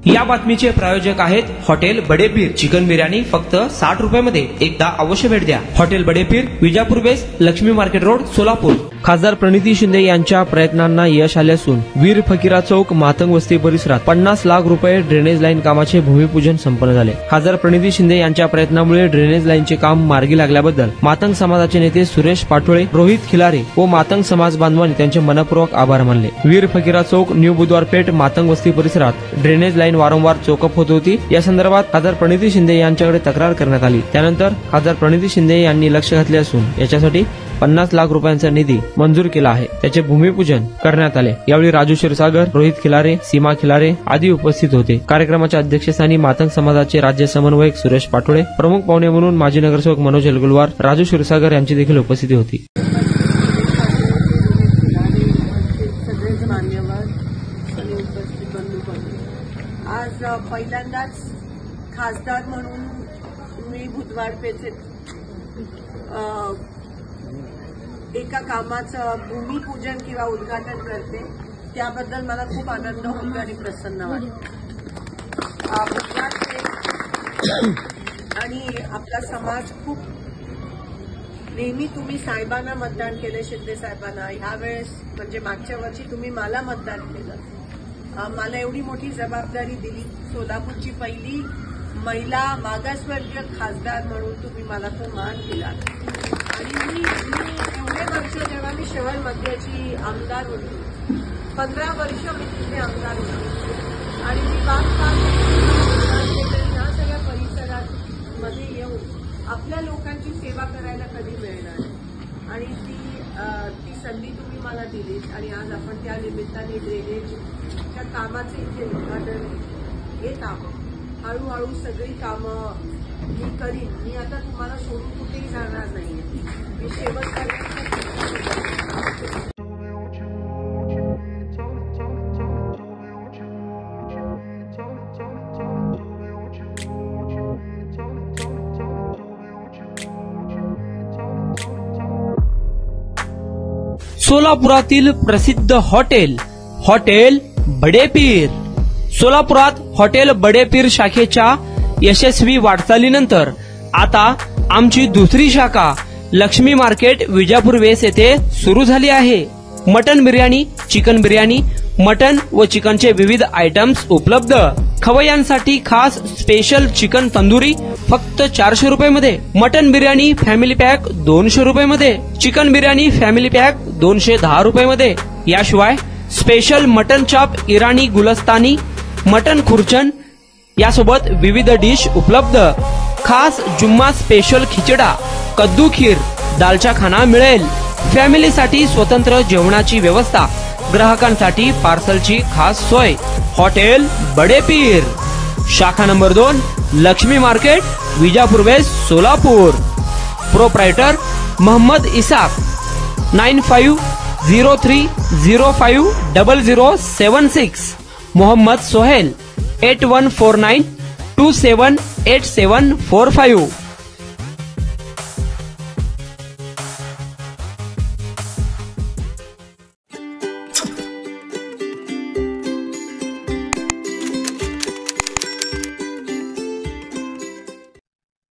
या बातमीचे प्रायोजक आहेत हॉटेल बडेपीर। चिकन बिर्याणी फक्त 60 रुपयामध्ये। एकदा अवश्य भेट द्या। Hotel Badepeer, Vijapur west, Laxmi market road, Solapur. खासदार प्रणिती शिंदे यांच्या प्रयत्नांना यश आले असून वीर फकीरा चौक मातंग वस्ती परिसरात 50 लाख रुपये ड्रेनेज लाईन कामाचे भूमिपूजन संपन्न झाले। खासदार प्रणिती शिंदे यांच्या प्रयत्नामुळे ड्रेनेज लाईनचे काम मार्गी लागल्याबद्दल मातंग समाजाचे नेते सुरेश पाटोळे, रोहित खिलारे व मातंग समाज बांधवांनी त्यांचे मनपूर्वक आभार मानले। वीर फकीरा चौक, न्यू बुधवार पेठ, मातंग वस्ती परिसरात ड्रेनेज लाईन वारंवार चोकअप होत होती। या संदर्भात खासदार प्रणिती शिंदे यांच्याकडे तक्रार करण्यात आली। त्यानंतर खासदार प्रणिती शिंदे यांनी लक्ष घातले असून याच्यासाठी 50 लाख रुपयांचा निधी मंजूर केला आहे। त्याचे भूमिपूजन करण्यात आले। यावेळी राजू क्षीरसागर, रोहित खिलारे, सीमा खिलारे आदी उपस्थित होते। कार्यक्रमाच्या अध्यक्षस्थानी मातंग समाजाचे राज्य समन्वयक सुरेश पाटोळे, प्रमुख पाहुणे म्हणून माजी नगरसेवक मनोज एलगुलवार, राजू क्षीरसागर यांची देखील उपस्थिती होती। आज पहिल्यांदाच खासदार म्हणून मी बुधवार पेठेत एका कामाचं भूमिपूजन किंवा उद्घाटन करते। त्याबद्दल मला खूप आनंद होतो आणि प्रसन्न वाटते। बुधवार पेठ आणि आपला समाज खूप नेहमी तुम्ही साहेबांना मतदान केलं, शिंदे साहेबांना। ह्यावेळेस म्हणजे मागच्या वर्षी तुम्ही मला मतदान केलं। मला एवढी मोठी जबाबदारी दिली। सोलापूरची पहिली महिला मागासवर्गीय खासदार म्हणून तुम्ही मला तो मान दिला। आणि मी एवढे वर्ष जेव्हा मी शहर मध्याची आमदार होती, 15 वर्ष मी तिथे आमदार होती आणि मी या सगळ्या परिसरात मध्ये येऊन आपल्या लोकांची सेवा करायला कधी मिळणार आणि ती संधी तुम्ही मला दिलीत। आणि आज आपण त्या निमित्ताने ड्रेनेजच्या कामाचे इथे उद्घाटन घेत आहोत। हळूहळू सगळी कामं मी करीन। मी आता तुम्हाला सोडून कुठेही जाणार नाहीये। मी शेवटपर्यंत सोलापुरातील प्रसिद्ध हॉटेल बडेपीर। सोलापुरात हॉटेल बडेपीर शाखेच्या यशस्वी वाटचालीनंतर आता आमची दुसरी शाखा लक्ष्मी मार्केट, विजापूर वेस्ट येथे सुरू झाली आहे। Mutton biryani, chicken biryani, mutton व चिकनचे विविध आयटम्स उपलब्ध। खवय्यांसाठी खास स्पेशल चिकन तंदुरी फक्त 400 रुपये। मटन बिर्याणी फॅमिली पॅक 200 रुपये। चिकन बिर्याणी फॅमिली पॅक 210 रुपये। याशिवाय स्पेशल मटन चाप, इराणी गुलस्तानी, मटन खुर्चन यासोबत विविध डिश उपलब्ध। खास जुम्मा स्पेशल खिचडा, कद्दू खीर, दालचा खाना मिळेल। फॅमिलीसाठी स्वतंत्र जेवणाची व्यवस्था, ग्राहकांसाठी पार्सलची खास सोय। हॉटेल बडेपीर, शाखा number 2, Laxmi market, Vijapur west, Solapur. Proprietor Mohammed Isak, 9503050076। Mohammed Sohail, 8149278745।